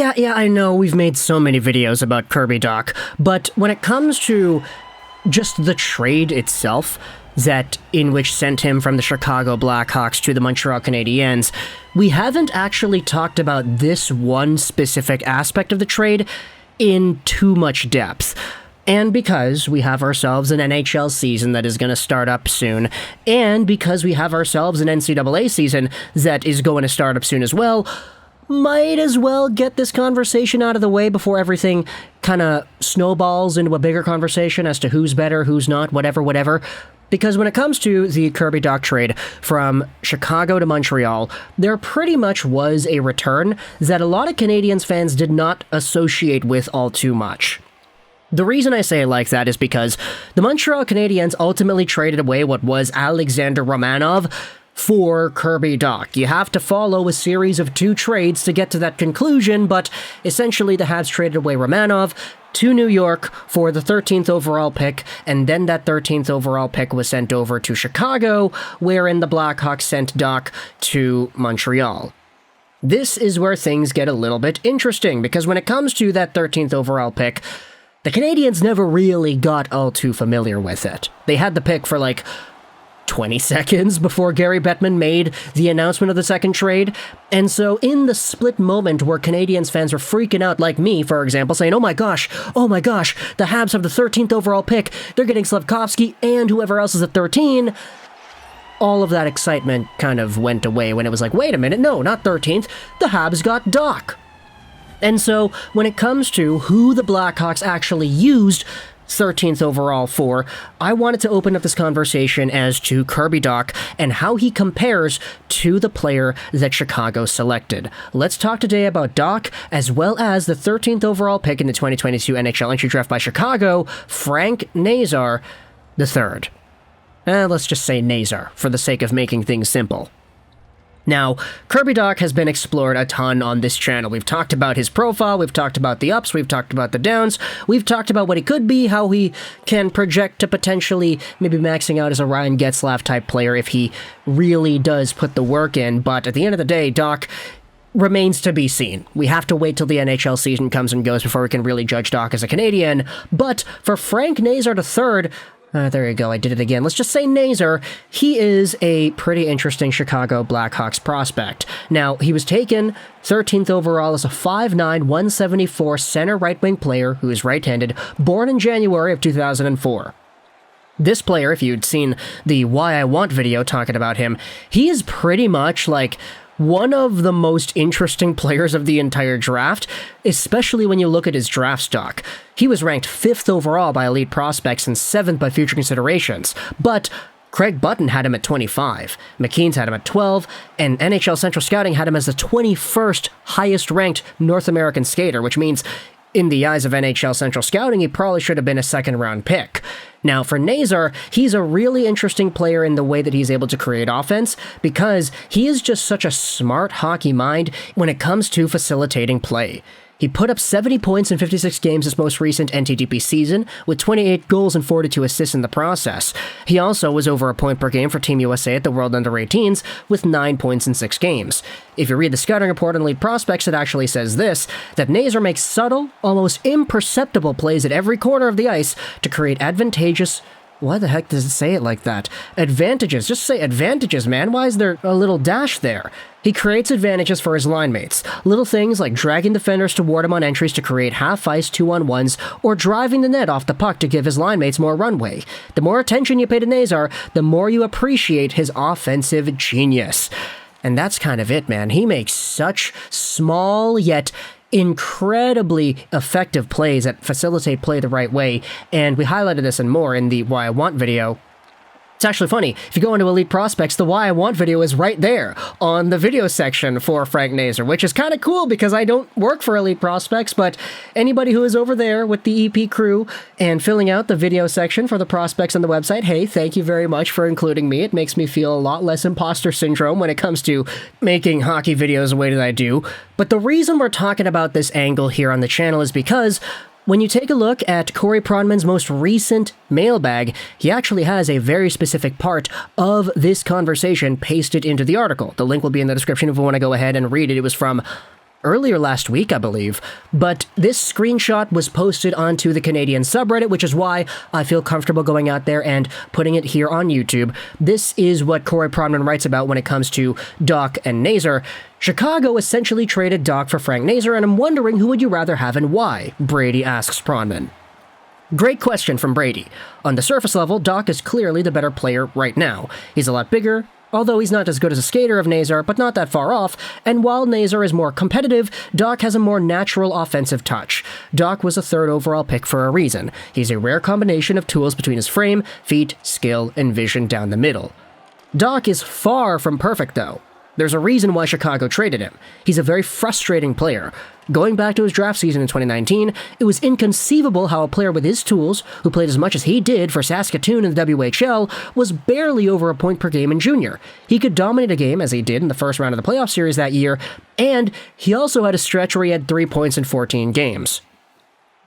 Yeah, I know we've made so many videos about Kirby Dach, but when it comes to just the trade itself, that in which sent him from the Chicago Blackhawks to the Montreal Canadiens, we haven't actually talked about this one specific aspect of the trade in too much depth. And because we have ourselves an NHL season that is going to start up soon, and because we have ourselves an NCAA season that is going to start up soon as well, might as well get this conversation out of the way before everything kind of snowballs into a bigger conversation as to who's better, who's not, whatever. Because when it comes to the Kirby Dach trade from Chicago to Montreal, there pretty much was a return that a lot of Canadiens fans did not associate with all too much. The reason I say it like that is because the Montreal Canadiens ultimately traded away what was Alexander Romanov for Kirby Dach. You have to follow a series of 2 trades to get to that conclusion, but essentially the Habs traded away Romanov to New York for the 13th overall pick, and then that 13th overall pick was sent over to Chicago, wherein the Blackhawks sent Dach to Montreal. This is where things get a little bit interesting, because when it comes to that 13th overall pick, the Canadiens never really got all too familiar with it. They had the pick for 20 seconds before Gary Bettman made the announcement of the second trade, and so in the split moment where Canadiens fans were freaking out, like me, for example, saying, oh my gosh, the Habs have the 13th overall pick, they're getting Slafkovsky and whoever else is at 13, all of that excitement kind of went away when it was like, wait a minute, no, not 13th, the Habs got Dach. And so, when it comes to who the Blackhawks actually used 13th overall for, I wanted to open up this conversation as to Kirby Dach and how he compares to the player that Chicago selected. Let's talk today about Dach, as well as the 13th overall pick in the 2022 NHL Entry Draft by Chicago, Frank Nazar III. Let's just say Nazar, for the sake of making things simple. Now, Kirby Dach has been explored a ton on this channel. We've talked about his profile, we've talked about the ups, we've talked about the downs, we've talked about what he could be, how he can project to potentially maybe maxing out as a Ryan Getzlaf type player if he really does put the work in, but at the end of the day, Dach remains to be seen. We have to wait till the NHL season comes and goes before we can really judge Dach as a Canadian, but for Frank Nazar III, there you go, I did it again. Let's just say Nazar. He is a pretty interesting Chicago Blackhawks prospect. Now, he was taken 13th overall as a 5'9", 174 center right-wing player who is right-handed, born in January of 2004. This player, if you'd seen the Why I Want video talking about him, he is pretty much one of the most interesting players of the entire draft, especially when you look at his draft stock. He was ranked 5th overall by Elite Prospects and 7th by Future Considerations, but Craig Button had him at 25, McKean's had him at 12, and NHL Central Scouting had him as the 21st highest-ranked North American skater, which means in the eyes of NHL Central Scouting, he probably should have been a second-round pick. Now, for Nazar, he's a really interesting player in the way that he's able to create offense, because he is just such a smart hockey mind when it comes to facilitating play. He put up 70 points in 56 games this most recent NTDP season, with 28 goals and 42 assists in the process. He also was over a point per game for Team USA at the World Under-18s, with 9 points in 6 games. If you read the scouting report on Elite Prospects, it actually says this, that Nazar makes subtle, almost imperceptible plays at every corner of the ice to create advantageous... Why the heck does it say it like that? Advantages. Just say advantages, man. Why is there a little dash there? He creates advantages for his line mates. Little things like dragging defenders toward him on entries to create half-ice 2-on-1s, or driving the net off the puck to give his line mates more runway. The more attention you pay to Nazar, the more you appreciate his offensive genius. And that's kind of it, man. He makes such small yet incredibly effective plays that facilitate play the right way, and we highlighted this and more in the Why I Want video. It's actually funny, if you go into Elite Prospects, the Why I Want video is right there on the video section for Frank Nazar, which is kind of cool because I don't work for Elite Prospects, but anybody who is over there with the EP crew and filling out the video section for the prospects on the website, hey, thank you very much for including me. It makes me feel a lot less imposter syndrome when it comes to making hockey videos the way that I do. But the reason we're talking about this angle here on the channel is because when you take a look at Corey Pronman's most recent mailbag, he actually has a very specific part of this conversation pasted into the article. The link will be in the description if you want to go ahead and read it. It was from earlier last week, I believe, but this screenshot was posted onto the Canadian subreddit, which is why I feel comfortable going out there and putting it here on YouTube. This is what Corey Pronman writes about when it comes to Dach and Nazar. Chicago essentially traded Dach for Frank Nazar, and I'm wondering who would you rather have and why, Brady asks Pronman. Great question from Brady. On the surface level, Dach is clearly the better player right now. He's a lot bigger, although he's not as good as a skater of Nazar, but not that far off, and while Nazar is more competitive, Dach has a more natural offensive touch. Dach was a third overall pick for a reason. He's a rare combination of tools between his frame, feet, skill, and vision down the middle. Dach is far from perfect, though. There's a reason why Chicago traded him. He's a very frustrating player. Going back to his draft season in 2019, it was inconceivable how a player with his tools, who played as much as he did for Saskatoon in the WHL, was barely over a point per game in junior. He could dominate a game, as he did in the first round of the playoff series that year, and he also had a stretch where he had 3 points in 14 games.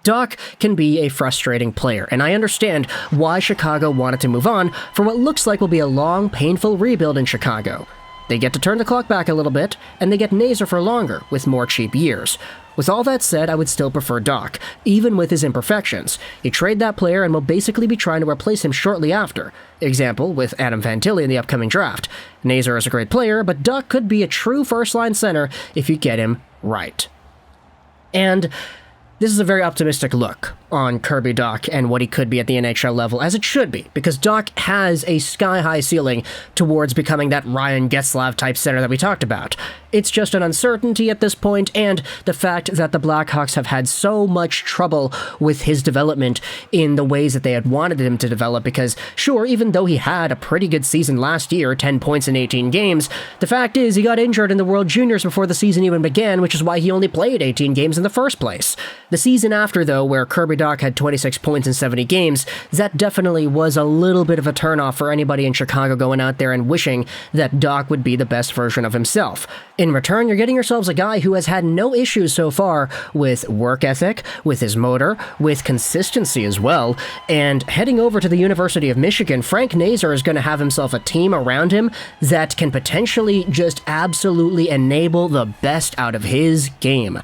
Dach can be a frustrating player, and I understand why Chicago wanted to move on for what looks like will be a long, painful rebuild in Chicago. They get to turn the clock back a little bit, and they get Nazar for longer, with more cheap years. With all that said, I would still prefer Dach, even with his imperfections. You trade that player and will basically be trying to replace him shortly after. Example, with Adam Fantilli in the upcoming draft. Nazar is a great player, but Dach could be a true first-line center if you get him right. And this is a very optimistic look on Kirby Dach and what he could be at the NHL level, as it should be, because Dach has a sky-high ceiling towards becoming that Ryan Getzlaf-type center that we talked about. It's just an uncertainty at this point, and the fact that the Blackhawks have had so much trouble with his development in the ways that they had wanted him to develop, because, sure, even though he had a pretty good season last year, 10 points in 18 games, the fact is he got injured in the World Juniors before the season even began, which is why he only played 18 games in the first place. The season after, though, where Kirby Dach had 26 points in 70 games, that definitely was a little bit of a turnoff for anybody in Chicago going out there and wishing that Dach would be the best version of himself. In return, you're getting yourselves a guy who has had no issues so far with work ethic, with his motor, with consistency as well, and heading over to the University of Michigan, Frank Nazar is going to have himself a team around him that can potentially just absolutely enable the best out of his game.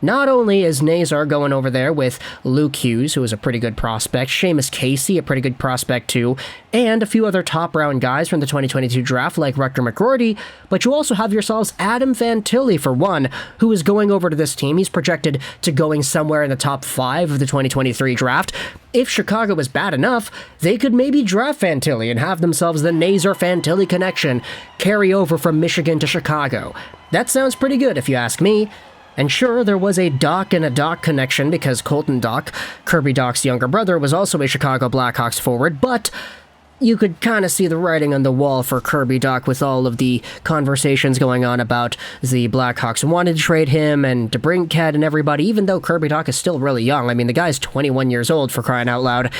Not only is Nazar going over there with Luke Hughes, who is a pretty good prospect, Seamus Casey, a pretty good prospect too, and a few other top-round guys from the 2022 draft like Rutger McGroarty, but you also have yourselves Adam Fantilli, for one, who is going over to this team. He's projected to going somewhere in the top 5 of the 2023 draft. If Chicago was bad enough, they could maybe draft Fantilli and have themselves the Nazar-Fantilli connection carry over from Michigan to Chicago. That sounds pretty good if you ask me. And sure, there was a Dach and a Dach connection because Colton Dach, Kirby Dach's younger brother, was also a Chicago Blackhawks forward, but you could kind of see the writing on the wall for Kirby Dach with all of the conversations going on about the Blackhawks wanted to trade him and DeBrincat and everybody, even though Kirby Dach is still really young. I mean, the guy's 21 years old, for crying out loud.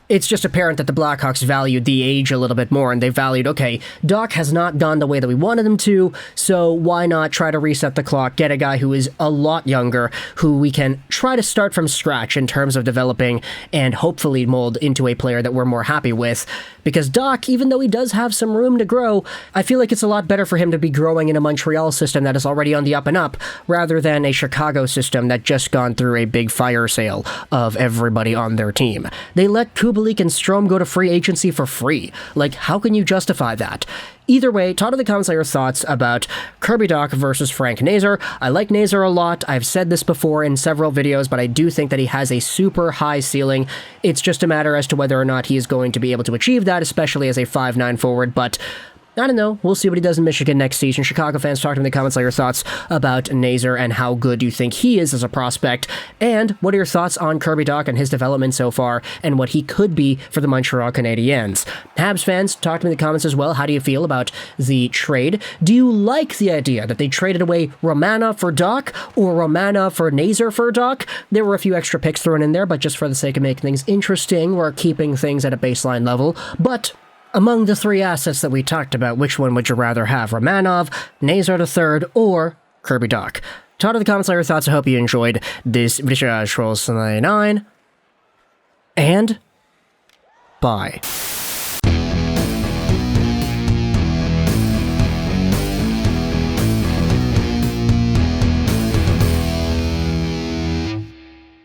It's just apparent that the Blackhawks valued the age a little bit more, and they valued, okay, Dach has not gone the way that we wanted him to, so why not try to reset the clock, get a guy who is a lot younger, who we can try to start from scratch in terms of developing and hopefully mold into a player that we're more happy with. Because Dach, even though he does have some room to grow, I feel like it's a lot better for him to be growing in a Montreal system that is already on the up and up, rather than a Chicago system that just gone through a big fire sale of everybody on their team. They let Kubalik and Strome go to free agency for free. Like, how can you justify that? Either way, talk in the comments your thoughts about Kirby Dach versus Frank Nazar. I like Nazar a lot. I've said this before in several videos, but I do think that he has a super high ceiling. It's just a matter as to whether or not he is going to be able to achieve that, especially as a 5'9" forward, but I don't know. We'll see what he does in Michigan next season. Chicago fans, talk to me in the comments your thoughts about Nazar and how good you think he is as a prospect. And what are your thoughts on Kirby Dach and his development so far and what he could be for the Montreal Canadiens? Habs fans, talk to me in the comments as well. How do you feel about the trade? Do you like the idea that they traded away Romanov for Dach or Romanov for Nazar for Dach? There were a few extra picks thrown in there, but just for the sake of making things interesting, we're keeping things at a baseline level. But among the 3 assets that we talked about, which one would you rather have? Romanov, Nazar III, or Kirby Dach? Talk in the comments your thoughts. I hope you enjoyed this video. Trolls 99, and bye.